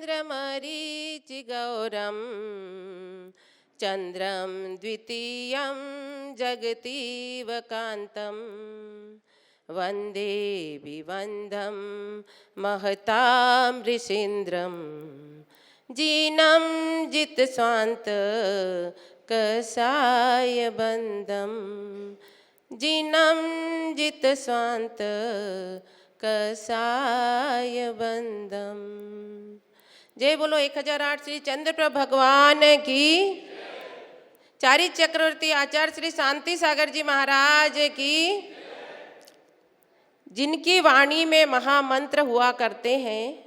चन्द्रमरीचिगौरं चन्द्रं द्वितीयं जगतीव कान्तं वन्दे विवन्दं महतां ऋषीन्द्रं जीनं जितस्वान्त कसायबन्धं जीनं जितस्वान्त कसायबन्धम। जय बोलो 1008 श्री चंद्रप्रभ भगवान की। चारी चक्रवर्ती आचार्य श्री शांति सागर जी महाराज की। जिनकी वाणी में महामंत्र हुआ करते हैं,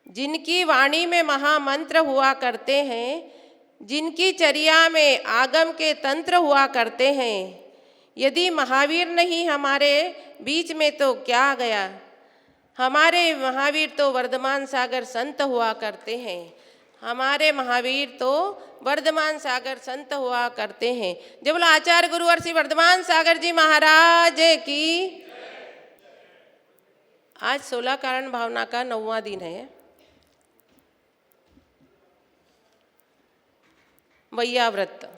जिनकी वाणी में महामंत्र हुआ करते हैं, जिनकी चर्या में आगम के तंत्र हुआ करते हैं, यदि महावीर नहीं हमारे बीच में तो क्या गया। हमारे महावीर तो वर्धमान सागर संत हुआ करते हैं, हमारे महावीर तो वर्धमान सागर संत हुआ करते हैं। जब बोलो आचार्य गुरुवर श्री वर्धमान सागर जी महाराज की। आज 16 कारण भावना का 9वां दिन है। वैयाव्रत।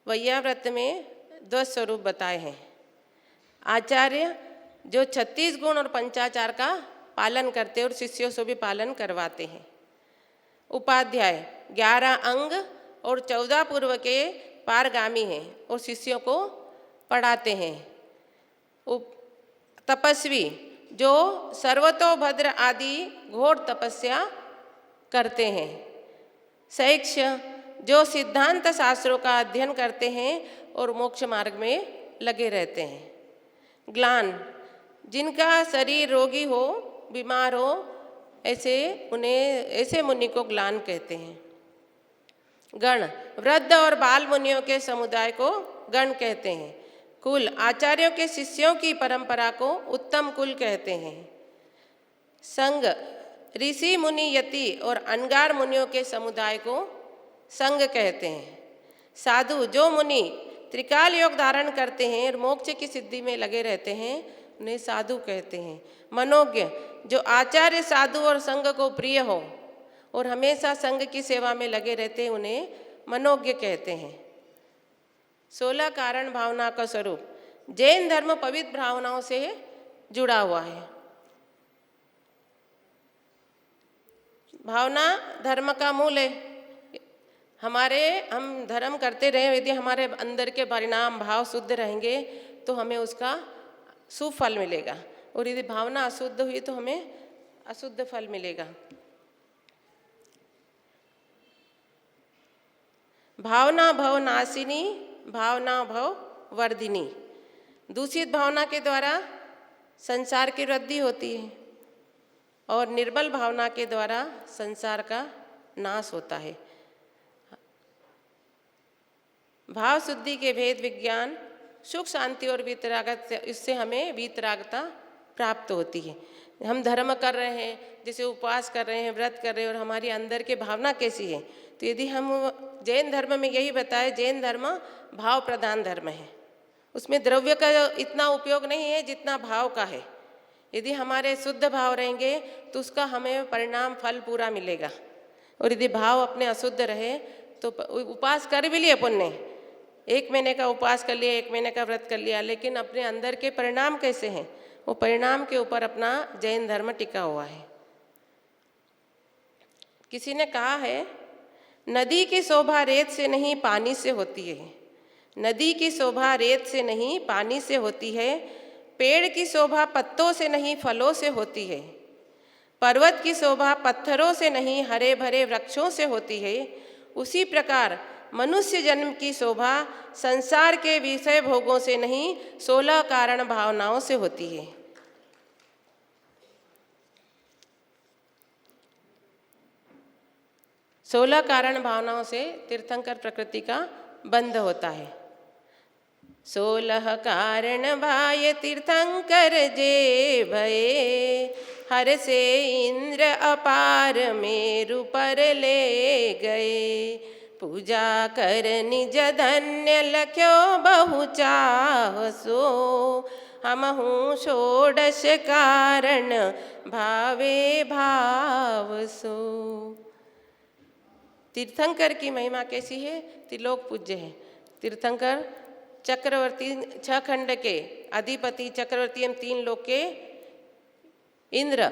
वैयाव्रत में 10 स्वरूप बताए हैं। आचार्य जो 36 गुण और पंचाचार का पालन करते और शिष्यों से भी पालन करवाते हैं। उपाध्याय 11 अंग और 14 पूर्व के पारगामी हैं और शिष्यों को पढ़ाते हैं। तपस्वी जो सर्वतोभद्र आदि घोर तपस्या करते हैं। शैक्ष्य जो सिद्धांत शास्त्रों का अध्ययन करते हैं और मोक्ष मार्ग में लगे रहते हैं। ग्लान जिनका शरीर रोगी हो, बीमार हो, ऐसे मुनि को ग्लान कहते हैं। गण वृद्ध और बाल मुनियों के समुदाय को गण कहते हैं। कुल आचार्यों के शिष्यों की परंपरा को उत्तम कुल कहते हैं। संग ऋषि मुनि यति और अनगार मुनियों के समुदाय को संग कहते हैं। साधु जो मुनि त्रिकाल योग धारण करते हैं और मोक्ष की सिद्धि में लगे रहते हैं, उन्हें साधु कहते हैं। मनोज्ञ जो आचार्य साधु और संग को प्रिय हो और हमेशा संग की सेवा में लगे रहते हैं, उन्हें मनोज्ञ कहते हैं। 16 कारण भावना का स्वरूप। जैन धर्म पवित्र भावनाओं से जुड़ा हुआ है। भावना धर्म का मूल है। हम धर्म करते रहे, यदि हमारे अंदर के परिणाम भाव शुद्ध रहेंगे तो हमें उसका सुफल मिलेगा, और यदि भावना अशुद्ध हुई तो हमें अशुद्ध फल मिलेगा। भावना भव नाशिनी, भावना भव वर्धिनी। दूषित भावना के द्वारा संसार की वृद्धि होती है और निर्बल भावना के द्वारा संसार का नाश होता है। भाव शुद्धि के भेद विज्ञान, सुख शांति और वीतरागत, इससे हमें वीतरागता प्राप्त होती है। हम धर्म कर रहे हैं, जैसे उपवास कर रहे हैं, व्रत कर रहे हैं, और हमारी अंदर की भावना कैसी है, तो यदि हम जैन धर्म में यही बताए, जैन धर्म भाव प्रधान धर्म है। उसमें द्रव्य का इतना उपयोग नहीं है जितना भाव का है। यदि हमारे शुद्ध भाव रहेंगे तो उसका हमें परिणाम फल पूरा मिलेगा, और यदि भाव अपने अशुद्ध रहे तो उपवास कर भी लिए अपन ने, 1 महीने का उपवास कर लिया, 1 महीने का व्रत कर लिया, लेकिन अपने अंदर के परिणाम कैसे हैं, वो परिणाम के ऊपर अपना जैन धर्म टिका हुआ है। किसी ने कहा है, नदी की शोभा रेत से नहीं पानी से होती है। नदी की शोभा रेत से नहीं पानी से होती है। पेड़ की शोभा पत्तों से नहीं फलों से होती है। पर्वत की शोभा पत्थरों से नहीं हरे भरे वृक्षों से होती है। उसी प्रकार मनुष्य जन्म की शोभा संसार के विषय भोगों से नहीं 16 कारण भावनाओं से होती है। सोलह कारण भावनाओं से तीर्थंकर प्रकृति का बंध होता है। 16 कारण भाय तीर्थंकर जे भये, हर से इंद्र अपार मेरु पर ले गए। पूजा कर निज धन्य लख्यो बहु चाहसो, हमहु षोडश कारण भावे भाव सो। तीर्थंकर की महिमा कैसी है? त्रिलोक पूज्य है। तीर्थंकर चक्रवर्ती, 6 खंड के अधिपति चक्रवर्ती एवं 3 लोक के इंद्र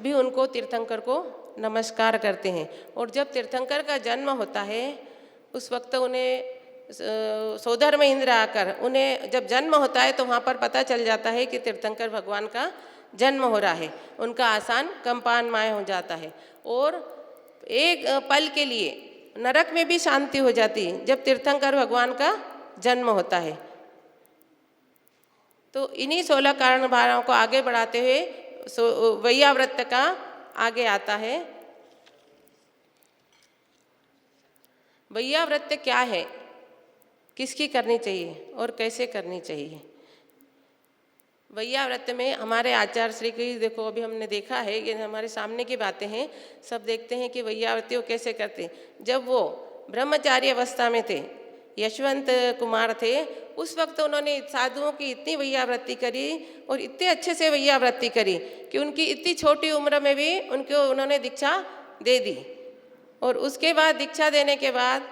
भी उनको तीर्थंकर को नमस्कार करते हैं। और जब तीर्थंकर का जन्म होता है उस वक्त उन्हें सौधर्म इंद्र आकर, उन्हें जब जन्म होता है तो वहाँ पर पता चल जाता है कि तीर्थंकर भगवान का जन्म हो रहा है। उनका आसान कंपानमय हो जाता है और एक पल के लिए नरक में भी शांति हो जाती है जब तीर्थंकर भगवान का जन्म होता है। तो इन्हीं 16 कारण भावों को आगे बढ़ाते हुए वैयाव्रत का आगे आता है। वैयाव्रत क्या है, किसकी करनी चाहिए और कैसे करनी चाहिए? वैयाव्रत में हमारे आचार्य श्री की, देखो अभी हमने देखा है, ये हमारे सामने की बातें हैं, सब देखते हैं कि वैयाव्रती वो कैसे करते। जब वो ब्रह्मचारी अवस्था में थे, यशवंत कुमार थे, उस वक्त उन्होंने साधुओं की इतनी वैयाव्रती करी और इतने अच्छे से वैयाव्रती करी कि उनकी इतनी छोटी उम्र में भी उन्होंने दीक्षा दे दी। और उसके बाद दीक्षा देने के बाद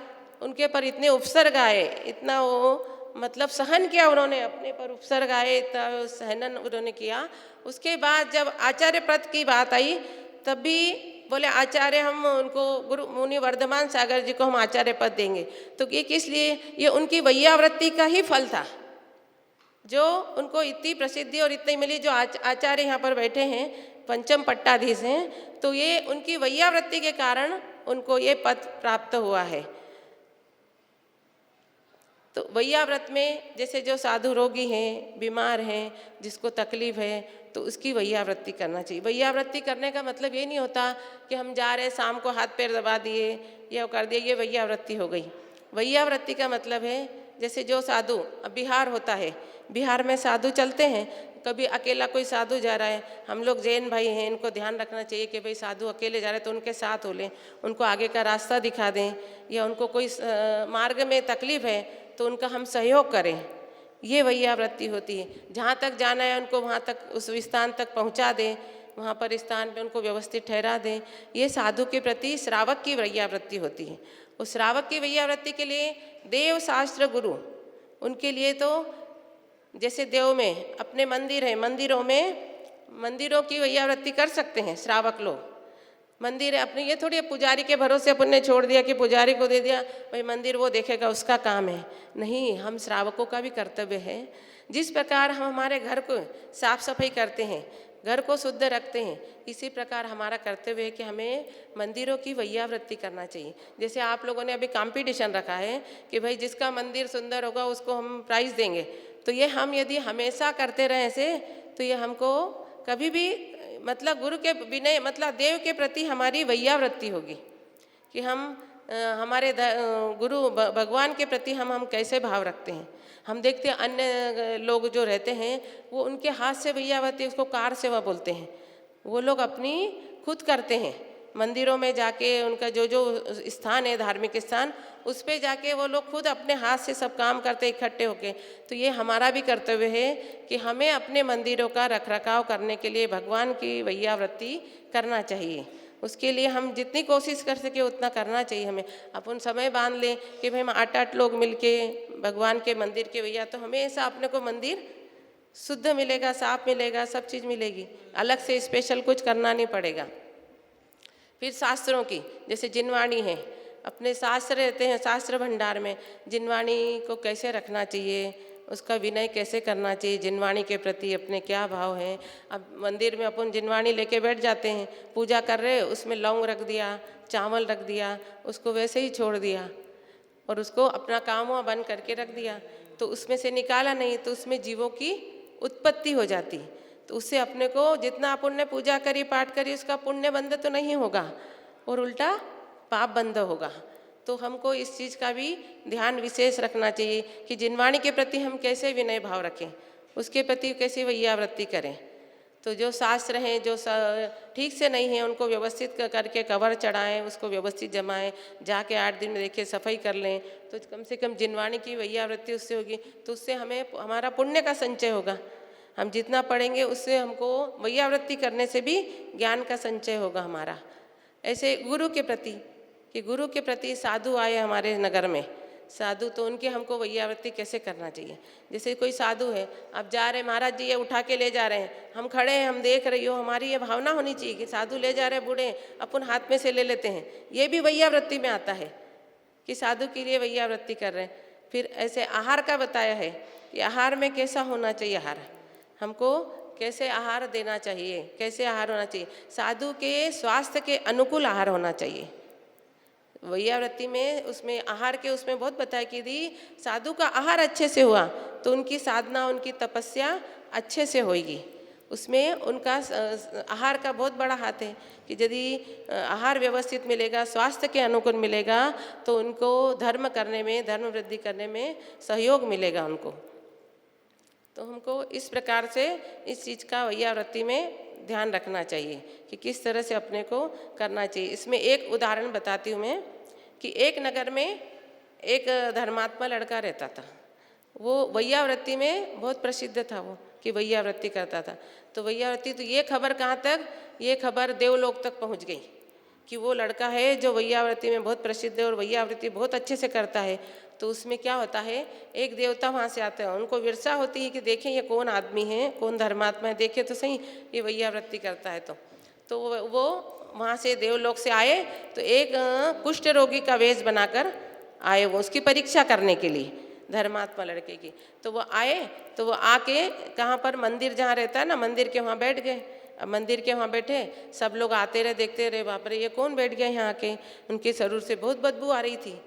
उनके पर इतने उपसर्ग आए, इतना वो मतलब सहन किया उन्होंने, अपने पर उपसर्ग आए, इतना सहनन उन्होंने किया। उसके बाद जब आचार्य पद की बात आई तब भी बोले आचार्य, हम उनको गुरु मुनि वर्धमान सागर जी को हम आचार्य पद देंगे। तो ये किस लिए? ये उनकी वैयाव्रती का ही फल था जो उनको इतनी प्रसिद्धि और इतनी मिली। जो आचार्य यहाँ पर बैठे हैं, पंचम पट्टाधीश हैं, तो ये उनकी वैयाव्रती के कारण उनको ये पद प्राप्त हुआ है। तो वैयाव्रत में जैसे जो साधु रोगी हैं, बीमार हैं, जिसको तकलीफ है, तो उसकी वैयाव्रती करना चाहिए। वैयाव्रती करने का मतलब ये नहीं होता कि हम जा रहे हैं शाम को हाथ पैर दबा दिए या कर दिए, ये वैयाव्रती हो गई। वैयाव्रती का मतलब है जैसे जो साधु, अब बिहार होता है, बिहार में साधु चलते हैं, कभी अकेला कोई साधु जा रहा है, हम लोग जैन भाई हैं, इनको ध्यान रखना चाहिए कि भाई साधु अकेले जा रहे हैं तो उनके साथ हो लें, उनको आगे का रास्ता दिखा दें, या उनको कोई मार्ग में तकलीफ है तो उनका हम सहयोग करें। ये वैयाव्रती होती है। जहाँ तक जाना है उनको वहाँ तक, उस स्थान तक पहुँचा दें, वहाँ पर स्थान पे उनको व्यवस्थित ठहरा दें। ये साधु के प्रति श्रावक की वैयाव्रती होती है। उस श्रावक की वैयाव्रती के लिए देव शास्त्र गुरु, उनके लिए तो जैसे देव में अपने मंदिर है, मंदिरों की वैयाव्रती कर सकते हैं श्रावक लोग। मंदिर है अपने, ये थोड़ी पुजारी के भरोसे अपन ने छोड़ दिया कि पुजारी को दे दिया भाई मंदिर वो देखेगा, उसका काम है। नहीं, हम श्रावकों का भी कर्तव्य है। जिस प्रकार हम हमारे घर को साफ सफाई करते हैं, घर को शुद्ध रखते हैं, इसी प्रकार हमारा कर्तव्य है कि हमें मंदिरों की वैयाव्रती करना चाहिए। जैसे आप लोगों ने अभी कंपटीशन रखा है कि भाई जिसका मंदिर सुंदर होगा उसको हम प्राइज़ देंगे, तो ये हम यदि हमेशा करते रहे ऐसे, तो ये हमको कभी भी मतलब गुरु के विनय, मतलब देव के प्रति हमारी वैयाव्रती होगी कि हम हमारे गुरु भगवान के प्रति हम कैसे भाव रखते हैं। हम देखते हैं अन्य लोग जो रहते हैं वो उनके हाथ से वैयाव्रती, उसको कार सेवा बोलते हैं, वो लोग अपनी खुद करते हैं। मंदिरों में जाके उनका जो जो स्थान है, धार्मिक स्थान, उस पे जाके वो लोग खुद अपने हाथ से सब काम करते इकट्ठे होके। तो ये हमारा भी कर्तव्य है कि हमें अपने मंदिरों का रखरखाव करने के लिए भगवान की वैयाव्रती करना चाहिए। उसके लिए हम जितनी कोशिश कर सके उतना करना चाहिए। हमें अपन समय बांध लें कि भाई हम 8 लोग मिलके भगवान के मंदिर के वैया, तो हमेशा अपने को मंदिर शुद्ध मिलेगा, साफ मिलेगा, सब चीज़ मिलेगी, अलग से स्पेशल कुछ करना नहीं पड़ेगा। फिर शास्त्रों की, जैसे जिनवाणी है, अपने शास्त्र रहते हैं, शास्त्र भंडार में जिनवाणी को कैसे रखना चाहिए, उसका विनय कैसे करना चाहिए, जिनवाणी के प्रति अपने क्या भाव हैं। अब मंदिर में अपन जिनवाणी लेके बैठ जाते हैं, पूजा कर रहे, उसमें लौंग रख दिया, चावल रख दिया, उसको वैसे ही छोड़ दिया और उसको अपना काम हुआ बंद करके रख दिया, तो उसमें से निकाला नहीं, तो उसमें जीवों की उत्पत्ति हो जाती। तो उससे अपने को जितना अपन ने पूजा करी, पाठ करी, उसका पुण्य बंध तो नहीं होगा और उल्टा पाप बंध होगा। तो हमको इस चीज़ का भी ध्यान विशेष रखना चाहिए कि जिनवाणी के प्रति हम कैसे विनय भाव रखें, उसके प्रति कैसी वैयाव्रती करें। तो जो शास्त्र हैं जो ठीक से नहीं है उनको व्यवस्थित करके कवर चढ़ाएं, उसको व्यवस्थित जमाएं, जाके 8 दिन में देखिए सफाई कर लें, तो कम से कम जिनवाणी की वैयाव्रती उससे होगी, तो उससे हमें हमारा पुण्य का संचय होगा। हम जितना पढ़ेंगे उससे हमको वैयावृत्ति करने से भी ज्ञान का संचय होगा हमारा। ऐसे गुरु के प्रति, कि गुरु के प्रति साधु आए हमारे नगर में, साधु तो उनके हमको वैयावृत्ति कैसे करना चाहिए। जैसे कोई साधु है, अब जा रहे महाराज जी ये उठा के ले जा रहे हैं, हम खड़े हैं, हम देख रही हो, हमारी ये भावना होनी चाहिए कि साधु ले जा रहे हैं बूढ़े, अपन हाथ में से ले लेते हैं। ये भी वैयावृत्ति में आता है कि साधु के लिए वैयावृत्ति कर रहे हैं। फिर ऐसे आहार का बताया है कि आहार में कैसा होना चाहिए, आहार हमको कैसे आहार देना चाहिए, कैसे आहार होना चाहिए। साधु के स्वास्थ्य के अनुकूल आहार होना चाहिए। वैयावृत्ति में उसमें आहार के उसमें बहुत बताया कि यदि साधु का आहार अच्छे से हुआ तो उनकी साधना, उनकी तपस्या अच्छे से होगी। उसमें उनका आहार का बहुत बड़ा हाथ है कि यदि आहार व्यवस्थित मिलेगा, स्वास्थ्य के अनुकूल मिलेगा तो उनको धर्म करने में, धर्म वृद्धि करने में सहयोग मिलेगा उनको। तो हमको इस प्रकार से इस चीज़ का वैयावृत्ति में ध्यान रखना चाहिए कि किस तरह से अपने को करना चाहिए। इसमें एक उदाहरण बताती हूँ मैं कि एक नगर में एक धर्मात्मा लड़का रहता था। वो वैयावृत्ति में बहुत प्रसिद्ध था, वो कि वैयावृत्ति करता था। तो वैयावृत्ति, तो ये खबर कहाँ तक, ये खबर देवलोक तक पहुँच गई कि वो लड़का है जो वैयावृत्ति में बहुत प्रसिद्ध है और वैयावृत्ति बहुत अच्छे से करता है। तो उसमें क्या होता है, एक देवता वहाँ से आते हैं, उनको विरसा होती है कि देखें ये कौन आदमी है, कौन धर्मात्मा है, देखे तो सही ये वैयावृत्ति करता है। तो वो वहाँ से देवलोक से आए तो एक कुष्ठ रोगी का वेश बनाकर आए, वो उसकी परीक्षा करने के लिए, धर्मात्मा लड़के की। तो वो आए, तो वो आके कहाँ पर, मंदिर जहाँ रहता है ना, मंदिर के वहाँ बैठ गए। अब मंदिर के वहाँ बैठे, सब लोग आते रहे, देखते रहे, बाप रे ये कौन बैठ गया यहाँ आके, उनके शरीर से बहुत बदबू आ रही थी।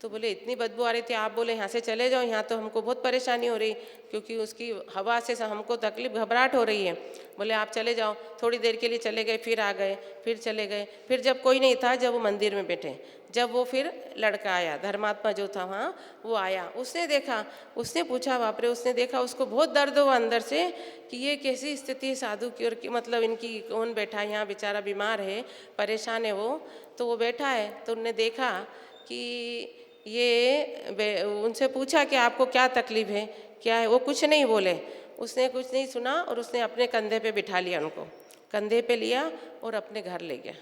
तो बोले इतनी बदबू आ रही थी, आप बोले यहाँ से चले जाओ, यहाँ तो हमको बहुत परेशानी हो रही, क्योंकि उसकी हवा से हमको तकलीफ, घबराहट हो रही है। बोले आप चले जाओ। थोड़ी देर के लिए चले गए, फिर आ गए, फिर चले गए। फिर जब कोई नहीं था, जब वो मंदिर में बैठे, जब वो फिर लड़का आया, धर्मात्मा जो था वहाँ, वो आया, उसने देखा, उसने पूछा, बाप रे, उसने देखा, उसको बहुत दर्द हुआ अंदर से कि ये कैसी स्थिति है साधु की, और मतलब इनकी कौन बैठा है यहाँ, बेचारा बीमार है, परेशान है वो। तो वो बैठा है, तो उनने देखा कि ये, उनसे पूछा कि आपको क्या तकलीफ है, क्या है। वो कुछ नहीं बोले, उसने कुछ नहीं सुना और उसने अपने कंधे पे बिठा लिया, उनको कंधे पे लिया और अपने घर ले गया।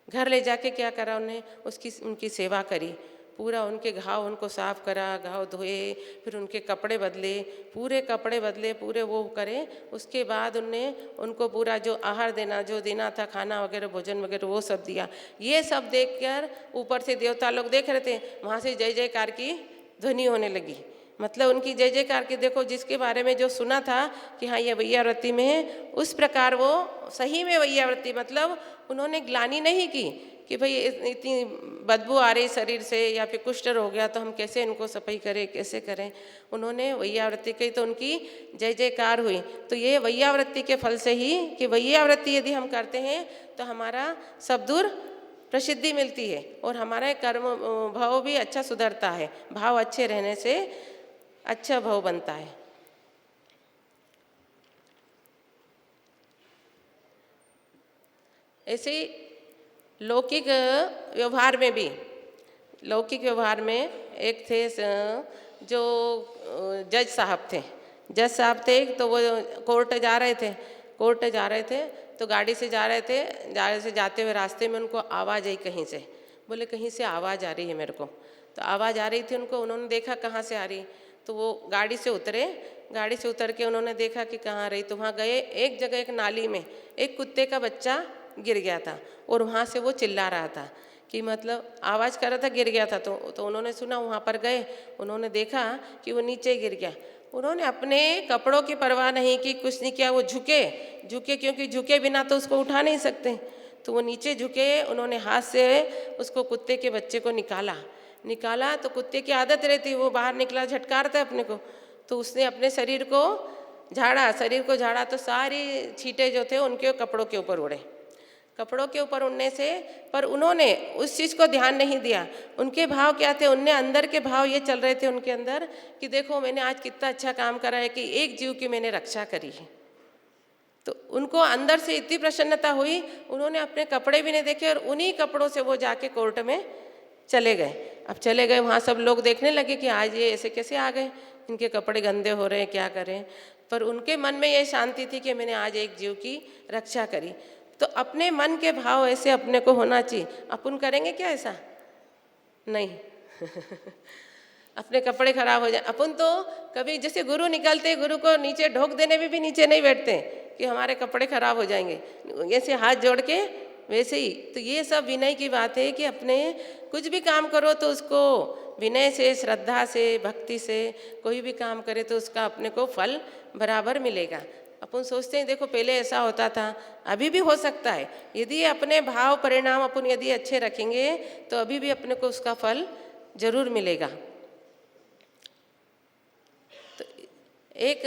घर ले जाके क्या करा, उन्हें उनकी सेवा करी, पूरा उनके घाव उनको साफ करा, घाव धोए, फिर उनके कपड़े बदले, पूरे कपड़े बदले, पूरे वो करे। उसके बाद उनने उनको पूरा जो आहार देना, जो देना था, खाना वगैरह, भोजन वगैरह, वो सब दिया। ये सब देखकर ऊपर से देवता लोग देख रहे थे, वहाँ से जय जयकार की ध्वनि होने लगी। मतलब उनकी जय जयकार की, देखो जिसके बारे में जो सुना था कि हाँ ये वैयावृत्ति में है, उस प्रकार वो सही में वैयावृत्ति, मतलब उन्होंने ग्लानि नहीं की कि भाई इतनी बदबू आ रही शरीर से या फिर कुष्ठ हो गया तो हम कैसे इनको सफाई करें, कैसे करें। उन्होंने वैयावृत्ति की तो उनकी जय जयकार हुई। तो ये वैयावृत्ति के फल से ही, कि वैयावृत्ति यदि हम करते हैं तो हमारा सब दूर प्रसिद्धि मिलती है और हमारा कर्म भाव भी अच्छा सुधरता है। भाव अच्छे रहने से अच्छा भाव बनता है। ऐसे ही लौकिक व्यवहार में भी, लौकिक व्यवहार में एक थे जो जज साहब थे। जज साहब थे तो वो कोर्ट जा रहे थे, तो गाड़ी से जा रहे थे, जाते हुए रास्ते में उनको आवाज़ आई कहीं से। बोले कहीं से आवाज़ आ रही है मेरे को। तो आवाज़ आ रही थी उनको, उन्होंने देखा कहाँ से आ रही, तो वो गाड़ी से उतरे। गाड़ी से उतर के उन्होंने देखा कि कहाँ आ रही, तो वहाँ गए। एक जगह एक नाली में एक कुत्ते का बच्चा गिर गया था और वहाँ से वो चिल्ला रहा था कि मतलब आवाज़ कर रहा था, गिर गया था। तो उन्होंने सुना, वहाँ पर गए, उन्होंने देखा कि वो नीचे गिर गया। उन्होंने अपने कपड़ों की परवाह नहीं की, कुछ नहीं किया, वो झुके, क्योंकि झुके बिना तो उसको उठा नहीं सकते। तो वो नीचे झुके, उन्होंने हाथ से उसको, कुत्ते के बच्चे को निकाला। तो कुत्ते की आदत रहती, वो बाहर निकला झटकारता है अपने को। तो उसने अपने शरीर को झाड़ा तो सारी छींटे जो थे उनके कपड़ों के ऊपर उड़े। कपड़ों के ऊपर उड़ने से, पर उन्होंने उस चीज़ को ध्यान नहीं दिया। उनके भाव क्या थे, उनने अंदर के भाव ये चल रहे थे उनके अंदर कि देखो मैंने आज कितना अच्छा काम करा है कि एक जीव की मैंने रक्षा करी है। तो उनको अंदर से इतनी प्रसन्नता हुई, उन्होंने अपने कपड़े भी नहीं देखे और उन्हीं कपड़ों से वो जाके कोर्ट में चले गए। अब चले गए, वहाँ सब लोग देखने लगे कि आज ये ऐसे कैसे आ गए, इनके कपड़े गंदे हो रहे हैं, क्या करें। पर उनके मन में ये शांति थी कि मैंने आज एक जीव की रक्षा करी। तो अपने मन के भाव ऐसे अपने को होना चाहिए। अपन करेंगे क्या ऐसा? नहीं। अपने कपड़े खराब हो जाए, अपन तो कभी जैसे गुरु निकलते गुरु को नीचे ढोक देने में भी नीचे नहीं बैठते कि हमारे कपड़े खराब हो जाएंगे, ऐसे हाथ जोड़ के वैसे ही। तो ये सब विनय की बात है कि अपने कुछ भी काम करो तो उसको विनय से, श्रद्धा से, भक्ति से कोई भी काम करे तो उसका अपने को फल बराबर मिलेगा। अपन सोचते हैं देखो पहले ऐसा होता था, अभी भी हो सकता है। यदि अपने भाव परिणाम अपन यदि अच्छे रखेंगे तो अभी भी अपने को उसका फल जरूर मिलेगा। तो एक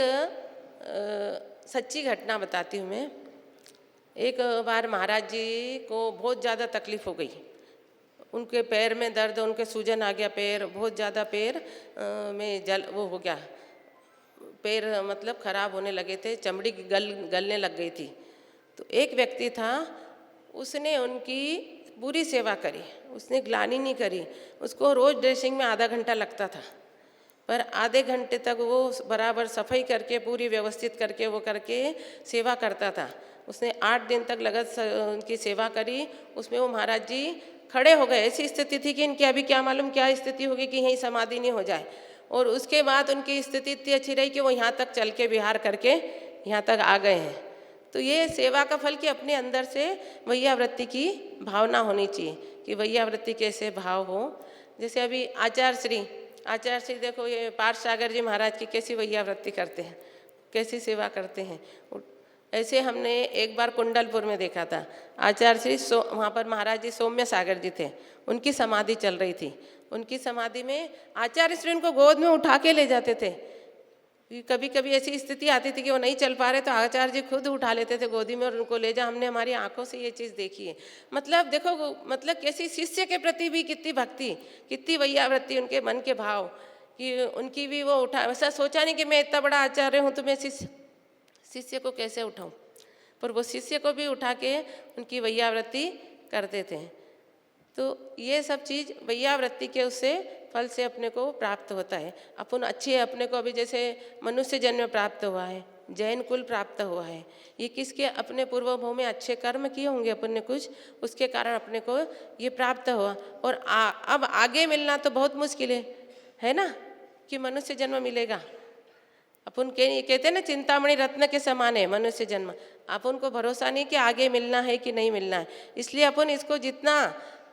सच्ची घटना बताती हूँ मैं। एक बार महाराज जी को बहुत ज़्यादा तकलीफ हो गई, उनके पैर में दर्द, उनके सूजन आ गया, पैर बहुत ज़्यादा, पैर में जल वो हो गया, पैर मतलब खराब होने लगे थे, चमड़ी गलने लग गई थी। तो एक व्यक्ति था, उसने उनकी पूरी सेवा करी, उसने ग्लानि नहीं करी। उसको रोज़ ड्रेसिंग में आधा घंटा लगता था, पर आधे घंटे तक वो बराबर सफाई करके पूरी व्यवस्थित करके वो करके सेवा करता था। उसने 8 दिन तक लगत उनकी सेवा करी। उसमें वो महाराज जी खड़े हो गए। ऐसी स्थिति थी कि इनकी अभी क्या मालूम क्या स्थिति होगी कि यहीं समाधि नहीं हो जाए। और उसके बाद उनकी स्थिति इतनी अच्छी रही कि वो यहाँ तक चल के विहार करके यहाँ तक आ गए हैं। तो ये सेवा का फल कि अपने अंदर से वैयावृत्ति की भावना होनी चाहिए कि वैयावृत्ति कैसे भाव हो। जैसे अभी आचार्य श्री देखो, ये पार्थ सागर जी महाराज की कैसी वैयावृत्ति करते हैं, कैसी सेवा करते हैं। ऐसे हमने एक बार कुंडलपुर में देखा था, आचार्य श्री वहाँ पर महाराज जी सौम्य सागर जी थे, उनकी समाधि चल रही थी। उनकी समाधि में आचार्य श्री उनको गोद में उठा के ले जाते थे। कभी कभी ऐसी स्थिति आती थी कि वो नहीं चल पा रहे तो आचार्य जी खुद उठा लेते थे गोदी में और उनको ले जा। हमने हमारी आंखों से ये चीज़ देखी है। मतलब देखो, मतलब कैसी शिष्य के प्रति भी कितनी भक्ति, कितनी वैयावृत्ति, उनके मन के भाव कि उनकी भी वो उठा। वैसा सोचा नहीं कि मैं इतना बड़ा आचार्य हूँ तो मैं शिष्य को कैसे उठाऊँ, पर वो शिष्य को भी उठा के उनकी वैयावृत्ति करते थे। तो ये सब चीज़ वैयावृत्ति के उससे फल से अपने को प्राप्त होता है। अपन अच्छे अपने को अभी जैसे मनुष्य जन्म प्राप्त हुआ है, जैन कुल प्राप्त हुआ है, ये किसके? अपने पूर्वभव में अच्छे कर्म किए होंगे अपन ने कुछ, उसके कारण अपने को ये प्राप्त हुआ। और अब आगे मिलना तो बहुत मुश्किल है ना, कि मनुष्य जन्म मिलेगा। अपन कहते हैं ना, चिंतामणि रत्न के समान है मनुष्य जन्म। अपन को भरोसा नहीं कि आगे मिलना है कि नहीं मिलना है, इसलिए अपन इसको जितना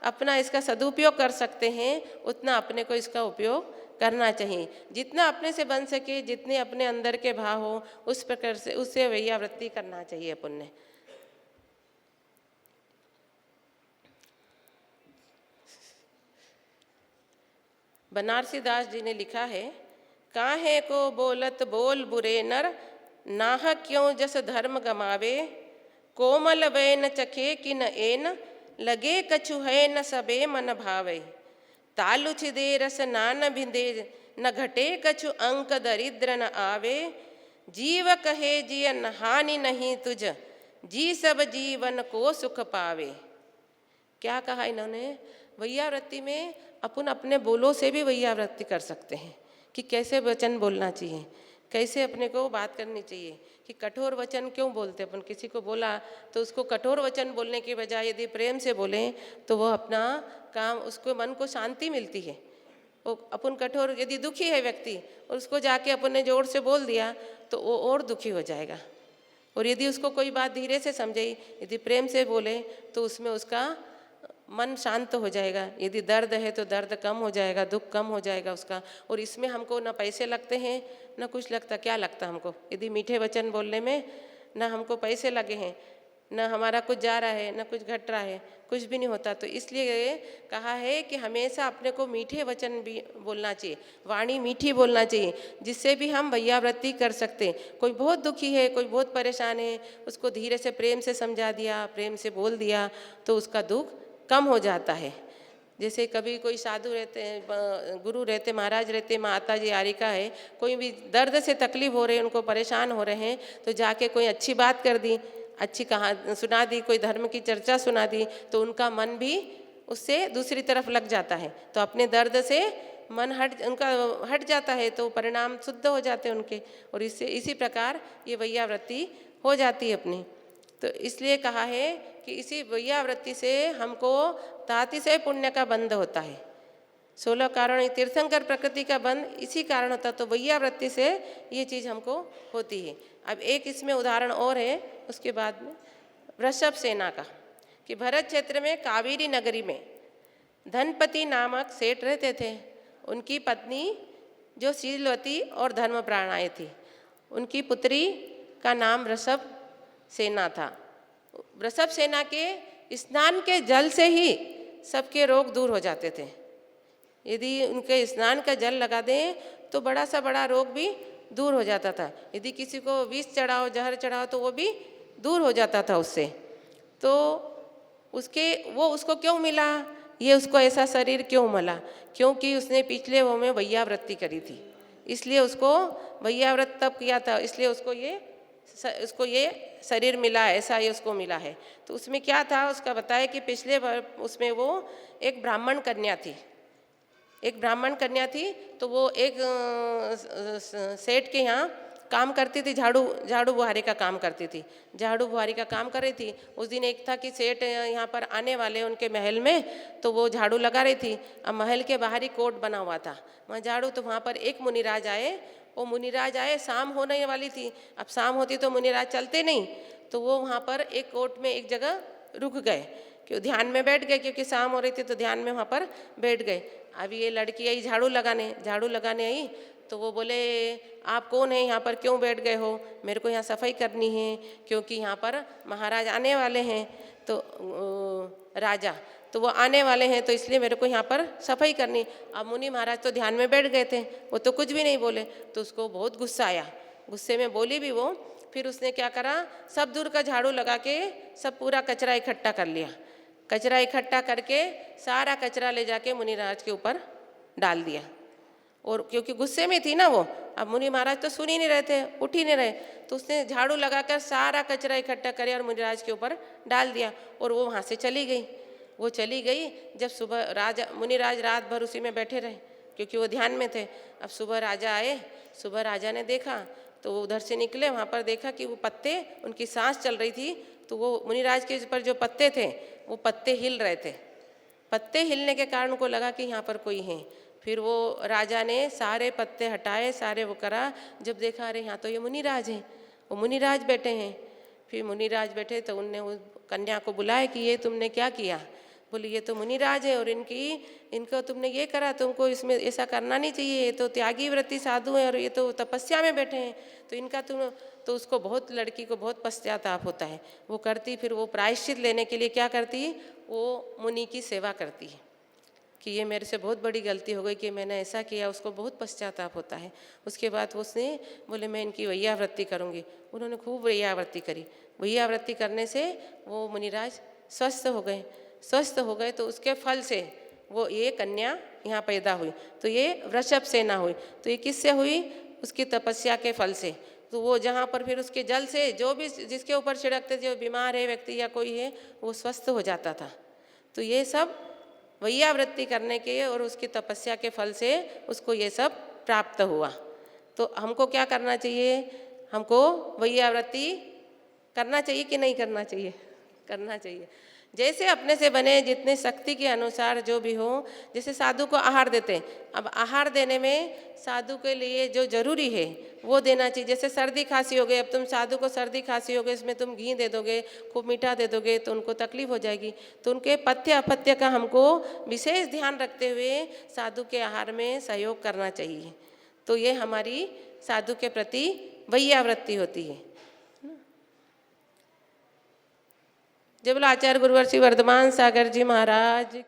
अपना इसका सदुपयोग कर सकते हैं उतना अपने को इसका उपयोग करना चाहिए। जितना अपने से बन सके, जितने अपने अंदर के भाव हो, उस प्रकार से उससे वैयावृत्ति करना चाहिए अपन ने। बनारसी दास जी ने लिखा है, काहे को बोलत बोल बुरे नर, नाह क्यों जस धर्म गमावे, कोमल वै न चखे कि न एन, लगे कछु है न सबे मन भावे, तालु छिदे रस नान भिंदे, न घटे कछु अंक दरिद्र न आवे, जीव कहे जिय न हानि नहीं तुझ, जी सब जीवन को सुख पावे। क्या कहा इन्होंने? वैयावृत्ति में अपन अपने बोलों से भी वैयावृत्ति कर सकते हैं कि कैसे वचन बोलना चाहिए, कैसे अपने को बात करनी चाहिए। कि कठोर वचन क्यों बोलते? अपन किसी को बोला तो उसको कठोर वचन बोलने की बजाय यदि प्रेम से बोलें तो वो अपना काम, उसको मन को शांति मिलती है। वो अपन कठोर, यदि दुखी है व्यक्ति और उसको जाके अपन ने जोर से बोल दिया तो वो और दुखी हो जाएगा। और यदि उसको कोई बात धीरे से समझाई, यदि प्रेम से बोले तो उसमें उसका मन शांत हो जाएगा। यदि दर्द है तो दर्द कम हो जाएगा, दुख कम हो जाएगा उसका। और इसमें हमको ना पैसे लगते हैं ना कुछ लगता। क्या लगता हमको? यदि मीठे वचन बोलने में ना हमको पैसे लगे हैं, ना हमारा कुछ जा रहा है, ना कुछ घट रहा है, कुछ भी नहीं होता। तो इसलिए कहा है कि हमेशा अपने को मीठे वचन भी बोलना चाहिए, वाणी मीठी बोलना चाहिए, जिससे भी हम वैयावृत्ति कर सकते हैं। कोई बहुत दुखी है, कोई बहुत परेशान है, उसको धीरे से प्रेम से समझा दिया, प्रेम से बोल दिया तो उसका दुख कम हो जाता है। जैसे कभी कोई साधु रहते हैं, गुरु रहते, महाराज रहते, माता जी आरिका है, कोई भी दर्द से तकलीफ हो रही है, उनको परेशान हो रहे हैं, तो जाके कोई अच्छी बात कर दी, अच्छी कहानी सुना दी, कोई धर्म की चर्चा सुना दी, तो उनका मन भी उससे दूसरी तरफ लग जाता है। तो अपने दर्द से मन उनका हट जाता है तो परिणाम शुद्ध हो जाते हैं उनके, और इससे इसी प्रकार ये वैयावृत्ति हो जाती है अपनी। तो इसलिए कहा है कि इसी वैयावृत्ति से हमको तातिशय पुण्य का बंध होता है। 16 कारण तीर्थंकर प्रकृति का बंध इसी कारण होता, तो वैयावृत्ति से ये चीज़ हमको होती है। अब एक इसमें उदाहरण और है उसके बाद में, वृषभ सेना का, कि भरत क्षेत्र में कावेरी नगरी में धनपति नामक सेठ रहते थे। उनकी पत्नी जो शीलवती और धर्मप्राणाएँ थी, उनकी पुत्री का नाम वृषभ सेना था। वृषभ सेना के स्नान के जल से ही सबके रोग दूर हो जाते थे। यदि उनके स्नान का जल लगा दें तो बड़ा सा बड़ा रोग भी दूर हो जाता था। यदि किसी को विष चढ़ाओ, जहर चढ़ाओ तो वो भी दूर हो जाता था उससे। तो उसको क्यों मिला, ये उसको ऐसा शरीर क्यों मिला? क्योंकि उसने पिछले वो में वैयावृत्ति करी थी, इसलिए उसको वैयाव्रत तब किया था, इसलिए उसको ये शरीर मिला, ऐसा ये उसको मिला है। तो उसमें क्या था उसका बताया कि पिछले उसमें वो एक ब्राह्मण कन्या थी, तो वो एक सेठ के यहाँ काम करती थी, झाड़ू बुहारी का काम करती थी, झाड़ू बुहारी का काम कर रही थी। उस दिन एक था कि सेठ यहाँ पर आने वाले उनके महल में, तो वो झाड़ू लगा रही थी। अब महल के बाहर ही कोर्ट बना हुआ था, वहाँ झाड़ू, तो वहाँ पर एक मुनिराज आए। वो मुनिराज आए, शाम होने वाली थी। अब शाम होती तो मुनिराज चलते नहीं, तो वो वहाँ पर एक कोर्ट में एक जगह रुक गए, कि ध्यान में बैठ गए, क्योंकि शाम हो रही थी तो ध्यान में वहाँ पर बैठ गए। अब ये लड़की आई झाड़ू लगाने आई, तो वो बोले आप कौन है, यहाँ पर क्यों बैठ गए हो? मेरे को यहाँ सफाई करनी है, क्योंकि यहाँ पर महाराज आने वाले हैं, तो राजा, तो वो आने वाले हैं, तो इसलिए मेरे को यहाँ पर सफाई करनी। अब मुनि महाराज तो ध्यान में बैठ गए थे, वो तो कुछ भी नहीं बोले। तो उसको बहुत गुस्सा आया, गुस्से में बोली भी वो। फिर उसने क्या करा, सब दूर का झाड़ू लगा के सब पूरा कचरा इकट्ठा कर लिया। कचरा इकट्ठा करके सारा कचरा ले जाके मुनि महाराज के ऊपर डाल दिया। और क्योंकि गुस्से में थी ना वो, अब मुनि महाराज तो सुन ही नहीं रहे थे, उठ ही नहीं रहे, तो उसने झाड़ू लगाकर सारा कचरा इकट्ठा करे और मुनिराज के ऊपर डाल दिया, और वो वहाँ से चली गई। वो चली गई। जब सुबह मुनिराज रात भर उसी में बैठे रहे, क्योंकि वो ध्यान में थे। अब सुबह राजा आए, सुबह राजा ने देखा, तो वो उधर से निकले, वहाँ पर देखा कि वो पत्ते, उनकी सांस चल रही थी, तो वो मुनिराज के ऊपर जो पत्ते थे वो पत्ते हिल रहे थे। पत्ते हिलने के कारण उनको लगा कि यहाँ पर कोई है। फिर वो राजा ने सारे पत्ते हटाए, सारे वो करा। जब देखा अरे यहाँ तो ये मुनिराज हैं, वो मुनिराज बैठे हैं। फिर मुनिराज बैठे तो उनने उस कन्या को बुलाया कि ये तुमने क्या किया? बोली ये तो मुनिराज है और इनको तुमने ये करा, तुमको इसमें ऐसा करना नहीं चाहिए, ये तो त्यागी व्रती साधु है और ये तो तपस्या में बैठे हैं, तो इनका तुम। तो उसको बहुत, लड़की को बहुत पश्चाताप होता है। वो करती, फिर वो प्रायश्चित लेने के लिए क्या करती, वो मुनि की सेवा करती है कि ये मेरे से बहुत बड़ी गलती हो गई कि मैंने ऐसा किया। उसको बहुत पश्चाताप होता है। उसके बाद उसने बोले मैं इनकी वैयावृत्ति करूँगी। उन्होंने खूब वैयावृत्ति करी। वैयावृत्ति करने से वो मुनिराज स्वस्थ हो गए। तो उसके फल से वो ये कन्या यहाँ पैदा हुई। तो ये वृषभ सेना हुई। तो ये किससे हुई? उसकी तपस्या के फल से। तो वो जहाँ पर फिर उसके जल से जो भी जिसके ऊपर छिड़कते, जो बीमार है व्यक्ति या कोई है, वो स्वस्थ हो जाता था। तो ये सब वैयावृत्ति करने के और उसकी तपस्या के फल से उसको ये सब प्राप्त हुआ। तो हमको क्या करना चाहिए? हमको वैयावृत्ति करना चाहिए कि नहीं करना चाहिए? करना चाहिए। जैसे अपने से बने, जितने शक्ति के अनुसार जो भी हो। जैसे साधु को आहार देते हैं, अब आहार देने में साधु के लिए जो जरूरी है वो देना चाहिए। जैसे सर्दी खांसी हो गई, अब तुम साधु को सर्दी खांसी हो गई, इसमें तुम घी दे दोगे, खूब मीठा दे दोगे, तो उनको तकलीफ हो जाएगी। तो उनके पथ्य अपथ्य का हमको विशेष ध्यान रखते हुए साधु के आहार में सहयोग करना चाहिए। तो ये हमारी साधु के प्रति वैयावृत्ति होती है। जय बोलो आचार्य गुरुवर श्री वर्धमान सागर जी महाराज।